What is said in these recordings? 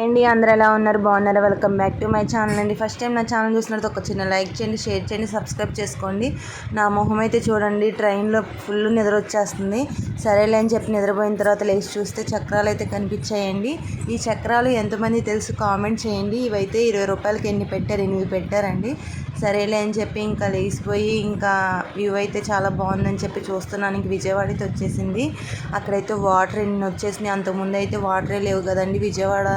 అండి అందరూ ఎలా ఉన్నారు? బాగున్నారా? Welcome back to my channel అండి. ఫస్ట్ టైం నా ఛానల్ చూసినట్టు ఒక చిన్న లైక్ చేయండి, షేర్ చేయండి, సబ్స్క్రైబ్ చేసుకోండి. నా మొహం అయితే చూడండి, ట్రైన్లో ఫుల్ నిద్ర వచ్చేస్తుంది. సరేలే అని చెప్పి నిద్రపోయిన తర్వాత లేచి చూస్తే చక్రాలు అయితే కనిపించాయండి. ఈ చక్రాలు ఎంతమంది తెలుసు కామెంట్ చేయండి. ఇవైతే 20 రూపాయలకి ఎన్ని పెట్టారు, 8 పెట్టారండి. సరేలే అని చెప్పి ఇంకా లేచిపోయి ఇంకా వ్యూ అయితే చాలా బాగుందని చెప్పి చూస్తున్నాను. ఇంక విజయవాడ అయితే వచ్చేసింది. అక్కడైతే వాటర్ ఎన్ని వచ్చేసినాయి. అంతకుముందు అయితే వాటరే లేవు కదండి. విజయవాడ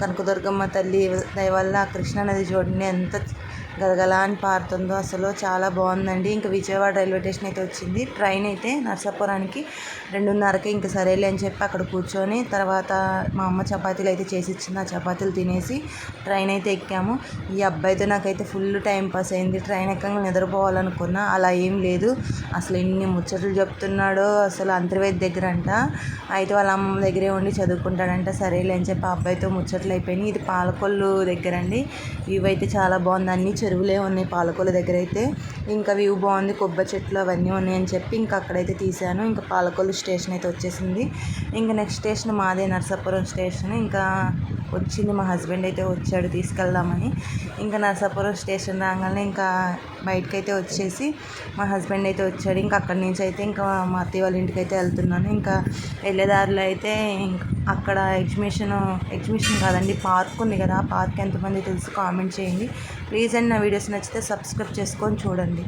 కనకదుర్గమ్మ తల్లి దయ వల్ల ఆ కృష్ణానది చూడండి ఎంత గలగలా అని పారుతుందో, అసలు చాలా బాగుందండి. ఇంకా విజయవాడ రైల్వే స్టేషన్ అయితే వచ్చింది. ట్రైన్ అయితే నర్సాపురానికి 2:30కి. ఇంకా సరేలే అని చెప్పి అక్కడ కూర్చొని తర్వాత మా అమ్మ చపాతీలు అయితే చేసి ఇచ్చింది. ఆ చపాతీలు తినేసి ట్రైన్ అయితే ఎక్కాము. ఈ అబ్బాయితో నాకైతే ఫుల్ టైం పాస్ అయింది. ట్రైన్ ఎక్కగా నిద్రపోవాలనుకున్నా, అలా ఏం లేదు. అసలు ఎన్ని ముచ్చట్లు చెప్తున్నాడో. అసలు అంతర్వేది దగ్గర అంట, అయితే వాళ్ళ అమ్మ దగ్గరే ఉండి చదువుకుంటాడంట. సరేలే అని చెప్పి ఆ అబ్బాయితో ముచ్చట్లు అయిపోయినాయి. ఇది పాలకొల్లు దగ్గర అండి. వ్యూ అయితే చాలా బాగుంది. అన్ని చెరువులే ఉన్నాయి పాలకొల్లు దగ్గర అయితే. ఇంకా వ్యూ బాగుంది, కొబ్బరి చెట్లు అవన్నీ ఉన్నాయని చెప్పి ఇంకా అక్కడైతే తీసాను. ఇంకా పాలకొల్లు స్టేషన్ అయితే వచ్చేసింది. ఇంకా నెక్స్ట్ స్టేషన్ మాదే నరసాపురం స్టేషన్. ఇంకా వచ్చింది, మా హస్బెండ్ అయితే వచ్చాడు తీసుకెళ్దామని. ఇంకా నరసాపురం స్టేషన్ రాగానే ఇంకా బయటకైతే వచ్చేసి మా హస్బెండ్ అయితే వచ్చాడు. ఇంకా అక్కడి నుంచి అయితే ఇంకా మా అత్తయ్య వాళ్ళ ఇంటికి అయితే వెళ్తున్నాను. ఇంకా వెళ్ళేదారిలో అయితే అక్కడ ఎగ్జిబిషన్ కాదండి, పార్క్ ఉంది కదా. ఆ పార్క్ ఎంతమంది తెలుసు కామెంట్ చేయండి ప్లీజ్. అండ్ నా వీడియోస్ నచ్చితే సబ్స్క్రైబ్ చేసుకొని చూడండి.